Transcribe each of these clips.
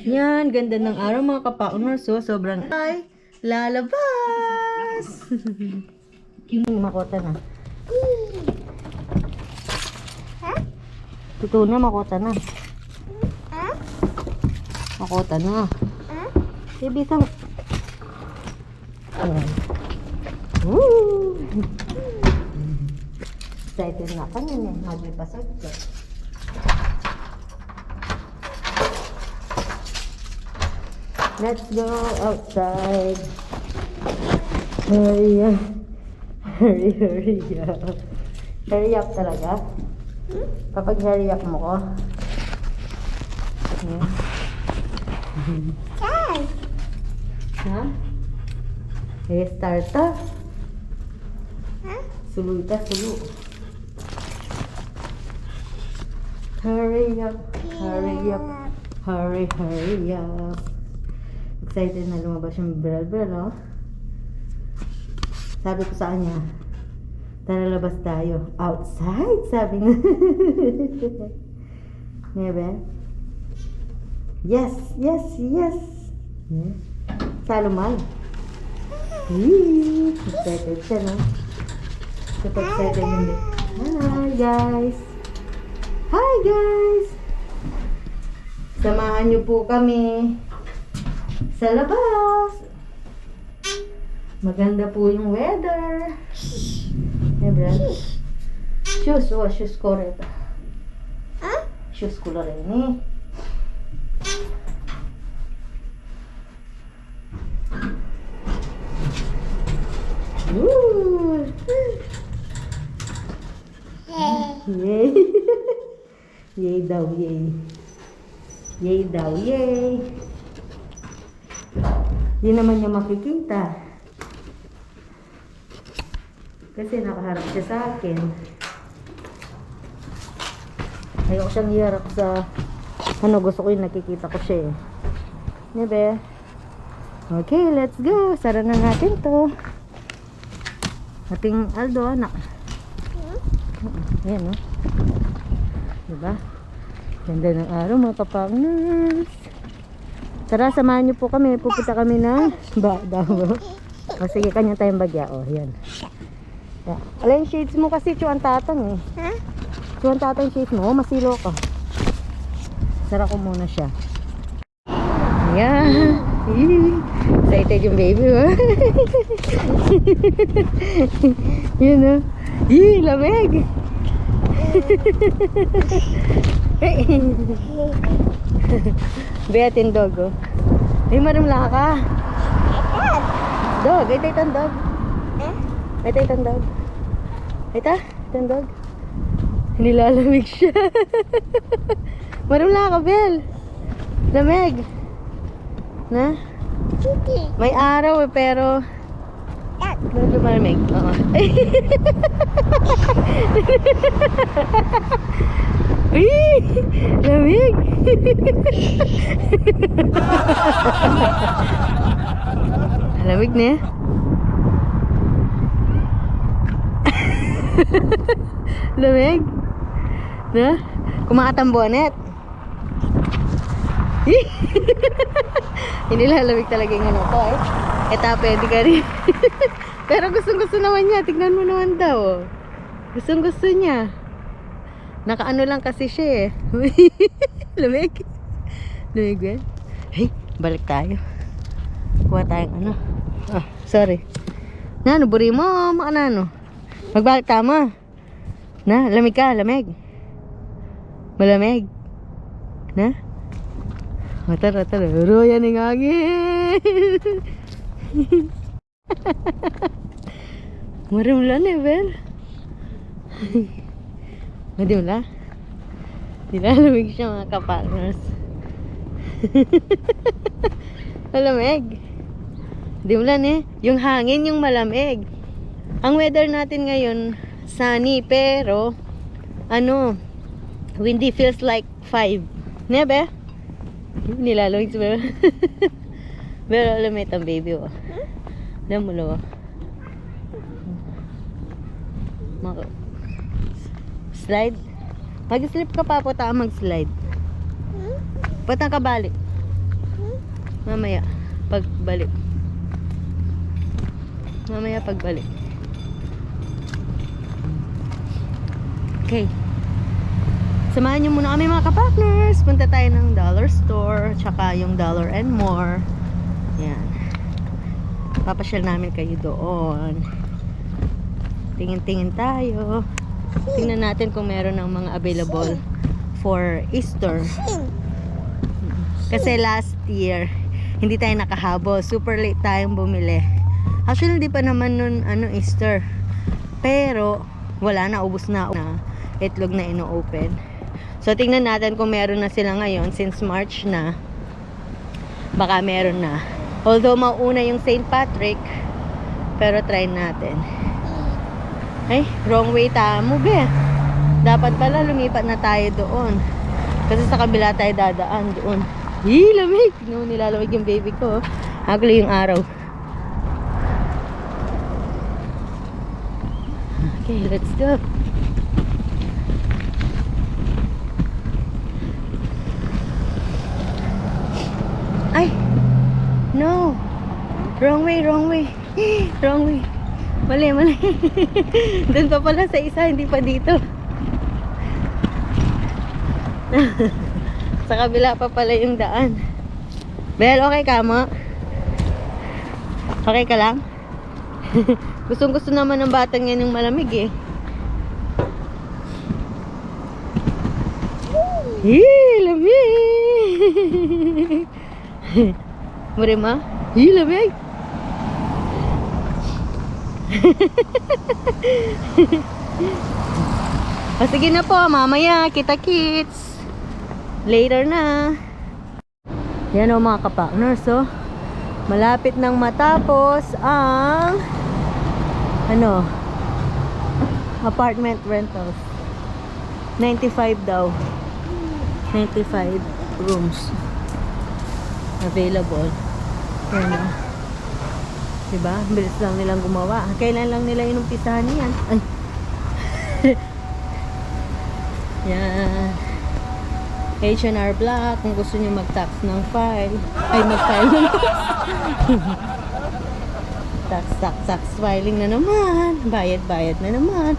Yan, ganda ng araw mga kapaunor. So, sobrang ay lalabas. Makota na. Ito na, makota na. Makota na. Ibisang. Woo! Excited na ka na eh. Maglipasag ka. Let's go outside. Hurry up. Hurry up. Hurry up talaga? Kapag hurry up mo ko. Ha? Eh, start ta. Sulu ita, sulu. Hurry up. Hurry up. Hurry up. Excited na lumabas yung bral, oh. Sabi ko sa kanya, tara labas tayo. Outside, sabi nga. Nebe? Yes. Salumal. Excited siya, no? Super excited hindi. Hi guys! Samahan niyo po kami sa labas. Maganda po yung weather. Diba? Shoes ko rin. Shoes ko rin eh. Woo! Yay! Yay daw, yay. Yay daw, yay. Di naman niya makikita. Kasi nakaharap siya sa akin. Ayoko siyang iharap sa gusto ko yung nakikita ko siya eh. Diba? Okay, let's go. Sara na natin to. Ating Aldo, anak. Ayan, no? Diba? Ganda ng araw, mga kapangnas. Tara, samahan niyo po kami. Pupunta kami na Davao. O, sige, kanya tayong bagya. O, yan. Yeah. Alay, shades mo kasi, chuan tatang eh. Chuan tatang shades mo. Masilo ka. Sara ko muna siya. Ayan. Excited yung baby, oh. Yun, oh. Lamig. Beatin dog, oh. Ay, marimla ka. Dog, ito itong dog. Ito itong dog. Ito, itong dog. Nilalamig siya. Marimla ka, Bel. Lamig. Na? May araw eh, pero medyo malamig. Oo. Uy! Lamig! Lamig na eh. Lamig? Na? Kumakatambonet? Hindi lalamig talaga yung ano to eh. Ito, pwede ka rin. Pero gustong-gusto naman niya. Tignan mo naman daw. Gustong-gusto niya. Nakaano lang kasi siya eh. Lamig. Lamig ba? Hey, balik tayo. Kuha tayong ano. Oh, sorry. Na, naburi mo. Makanano. Magbalik tama. Na, lamig ka. Lamig. Malamig. Na? Tara. Royan ng hangin. Marimlan eh, Bel. Marimlan. Nilalamig siya mga kapartners. Malamig. Dimulan eh. Yung hangin yung malamig. Ang weather natin ngayon, sunny pero windy, feels like 5. Nebe? Nilalamig siya. Pero alam mo itong baby oh. Alam mo lo. Slide. Mag-slip ka pa po ta mag-slide. Patang ka balik. Mamaya, pagbalik. Mamaya, pagbalik. Okay. Samahan nyo muna kami mga ka-partners. Punta tayo ng dollar store, tsaka yung Dollar and More. Yan. Papasyal namin kayo doon. Tingin-tingin tayo. Tingnan natin kung meron ng mga available for Easter. Kasi last year, hindi tayo nakahabol. Super late tayong bumili. Actually, hindi pa naman nun Easter. Pero, wala na, ubos na itlog na ino-open. So, tingnan natin kung meron na sila ngayon since March na. Baka meron na. Although, mauna yung St. Patrick. Pero, try natin. Ay, wrong way tamo, be. Dapat pala lumipat na tayo doon. Kasi sa kabila tayo dadaan doon. Lamig! No, nilalamig yung baby ko. Ugly yung araw. Okay, let's go. Ay! No! Wrong way, wrong way. Wrong way. Mali, mali. Doon pa pala sa isa, hindi pa dito. Sa kabila pa pala yung daan. Bel, okay ka mo? Okay ka lang? Gustong gusto naman ng batang yan yung malamig eh. Lamig! Murima? Lamig! O sige na po, mamaya kita kits. Later na. Yan o mga ka-partners, oh. Malapit nang matapos ang apartment rentals. 95 daw. 95 rooms available. Yan o. Diba? Bilis lang nilang gumawa. Kailan lang nila inumpisahan yan? Ay. Yan. H&R Block. Kung gusto nyo mag-tax ng file. Ay, mag-file ng tax filing na naman. Bayad na naman.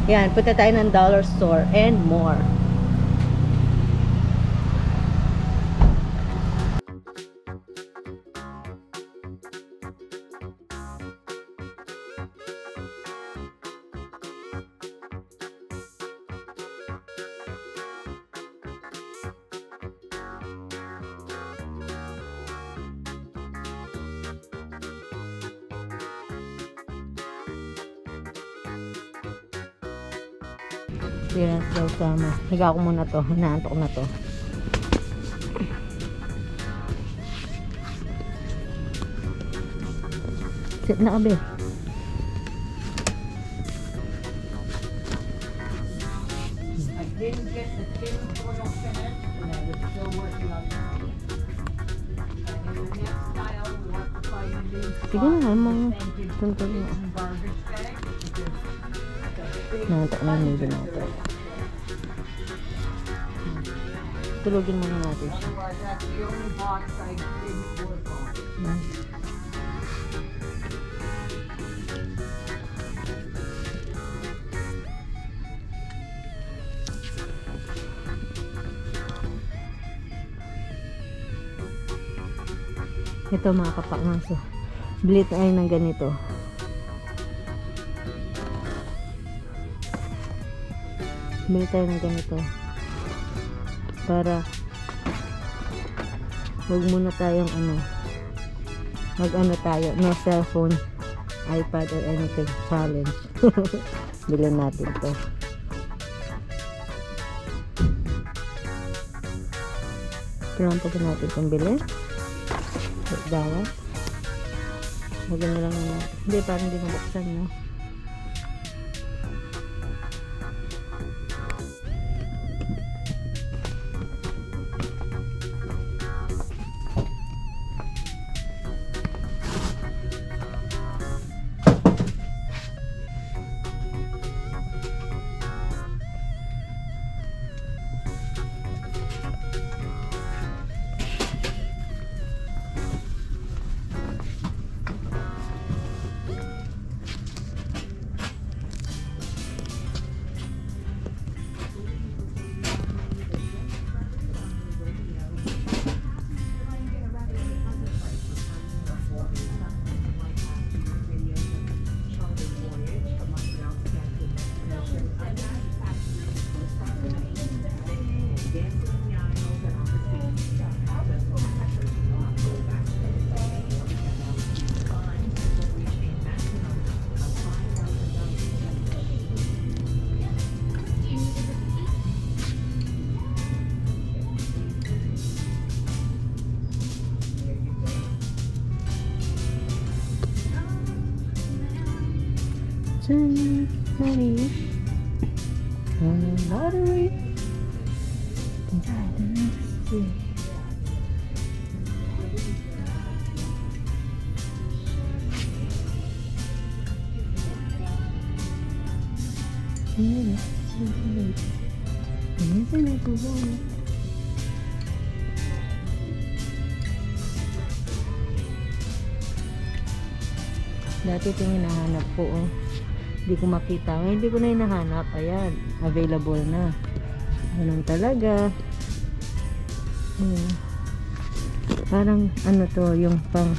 Yan. Punta tayo ng dollar store and more. Clearance daw sama. Higa ko muna to. Hinaantok na to. Sit na kabe. Sige na naman. Tuntung mo. Nantok na yung nilo natin. Tulogin muna natin siya. Ito mga kapaknaso. Bili tayo ng ganito. Bili tayo ng ganito. Para wag muna tayong mag tayo. No cellphone, iPad or anything. Challenge. Bilhin natin to. Kailangan pa natin itong bilhin. Dawa. Maganda lang naman. Hindi, parang hindi mabuksan, no? Turn money on the lottery. Inside the street. Dati ito yung hinahanap ko, oh. Hindi ko makita. Ngayon hindi ko na hinahanap. Ayan, available na. Ganun talaga. Parang ano to, yung pang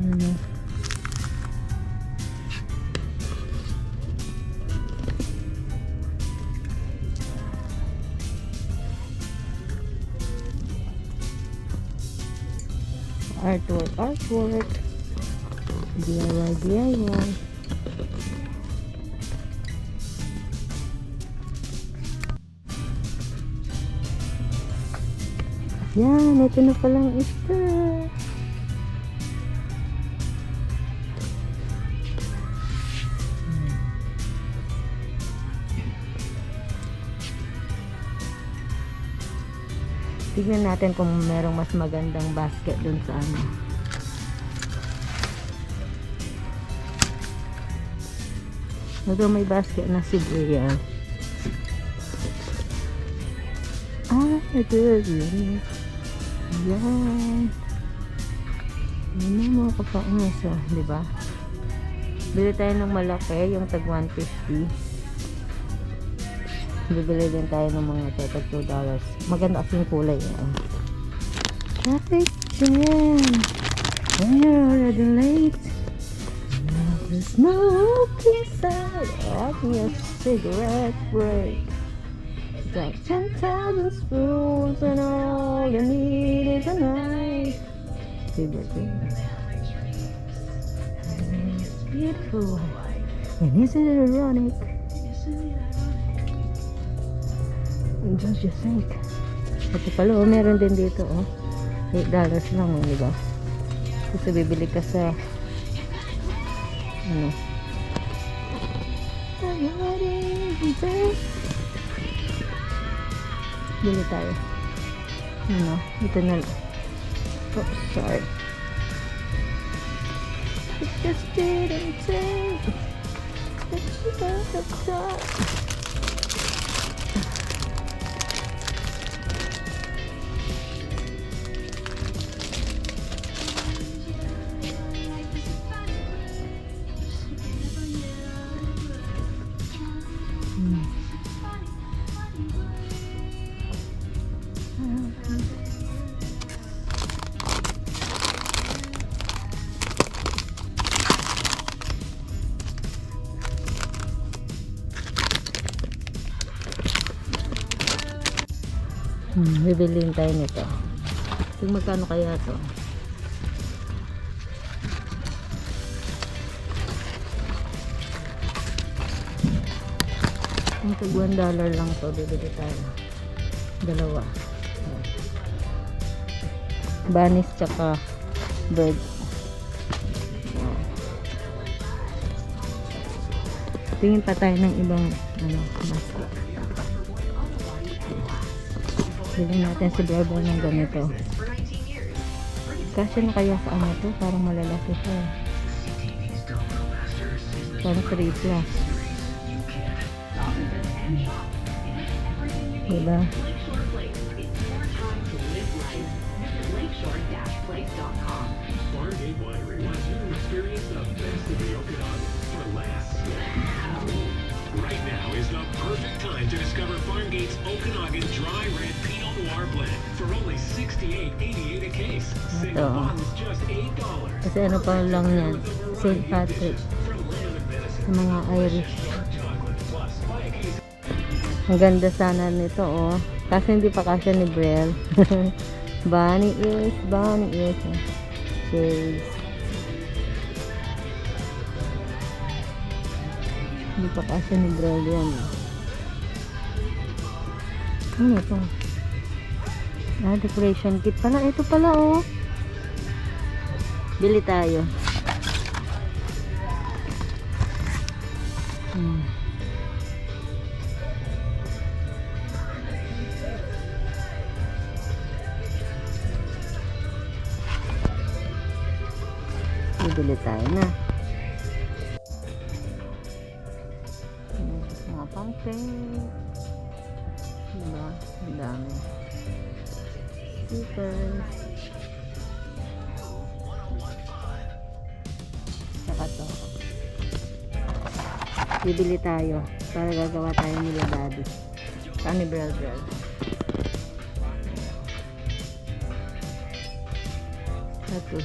ano, artwork, DIY. Yan, ito na palang isa. Tignan natin kung merong mas magandang basket dun sa ano. Ito may basket na si Brielle. Ito yun. Yan. Yun na mga kapangas, diba? Bili tayo ng malaki, yung tag 150. Bibili din tayo ng mga tag $2. Maganda kasi yung kulay. Traffic jam. We're already late. There's no inside. Have me a cigarette break. It's like 10,000 spoons and all you need is a knife. It's beautiful. And isn't it ironic? Don't you think? Ito pala, meron din dito, $8 lang, diba? Kasi bibili ka sa ano? Bili tayo. Ano? Ito na lang. Oh, sorry. It just didn't take that you got the top. Bibiliin tayo nito. Kung magkano kaya to? Kung tag $1 lang to, bibili tayo. Dalawa. Banis tsaka bird. Tingin pa tayo ng ibang ano, basket. Bilhin natin si Bravo ng ganito. Kasi na kaya sa ano to? Parang malalaki siya. Parang 3+. Diba? Right now is the perfect time to discover Farmgate's Okanagan Dry Red Pinot Noir Blend for only $68.88 a case. Single bottle is just $8. Kasi ano pa lang yan? St. Patrick. Sa mga Irish. Ang ganda sana nito, Kasi hindi pa kasya ni Brielle. Bunny ears. Shades. Hindi pa kasya ni Brielle yan. Ano ito? Decoration kit pala. Ito pala, Bili tayo. Hmm. Bibili tayo na. Mga pang-cake. Diba? Ang dami. Stickers. Saka to. Bibili tayo para gagawa tayo nila daddy. Carnival bread. Tapos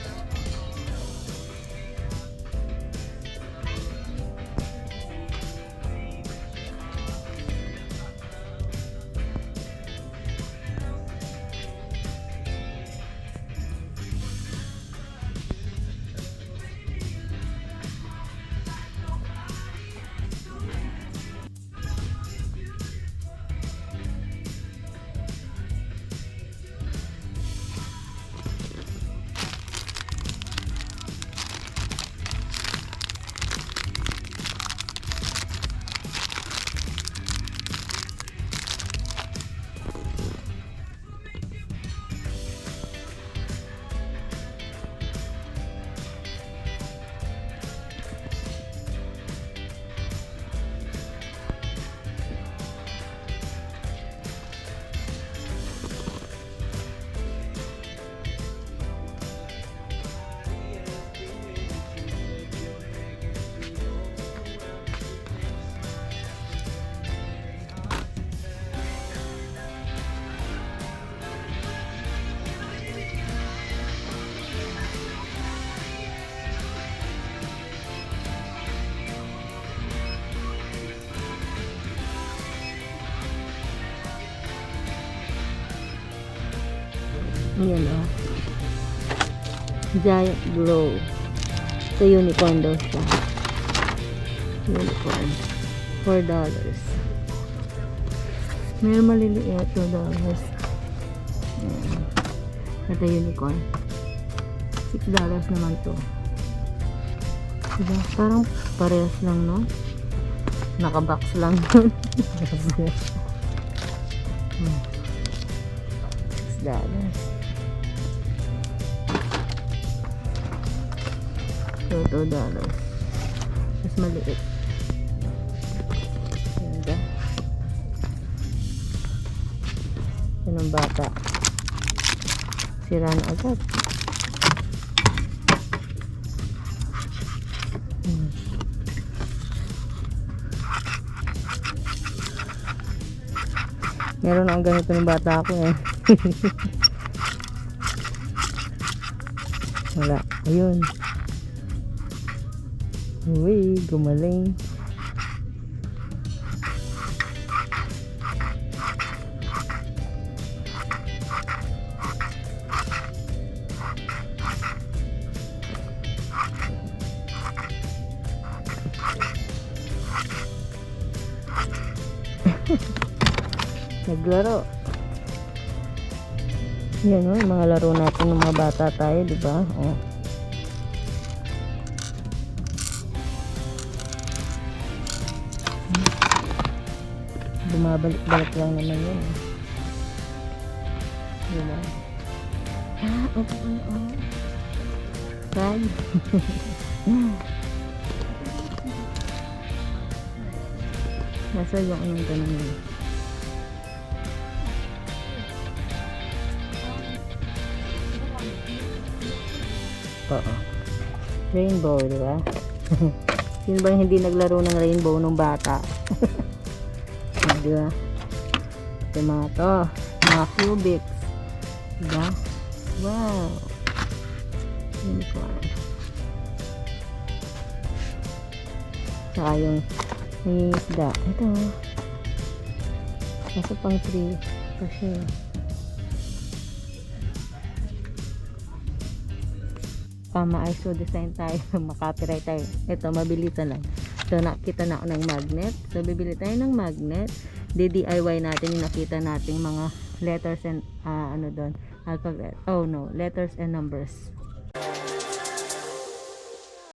ayan o. Giant glow. Ito unicorn daw siya. Unicorn. $4. Meron maliliit. $2. Ayan. Ito unicorn. $6 naman to. Diba? Parang parehas lang, no? Nakabox lang yun. $6. So, $2. Mas maliit. Ganda. Yan ang bata. Sira na agad. Meron akong ganito ng bata ako eh. Wala. Ayun. Uy, gumaling. Naglaro. Yan o, yung mga laro natin ng mga bata tayo, di ba? Oh. Bumabalik-balik lang naman yun. Diba? Oo. Tag. Nasa yung anong ganun yun. Oo. Rainbow, diba? Sino bang hindi naglaro ng rainbow nung bata? Diba? Ito mga to. Mga cubics. Diba? Wow. Unicorn. Saka yung isda. Ito. Kaso pang 3. Kasi ma-ISO design tayo. Makapiright tayo. Ito, mabilisan lang. So, nakita na ako ng magnet. So, bibili tayo ng magnet. DIY natin yung nakita nating mga letters and ano doon, alphabet. Oh no, letters and numbers.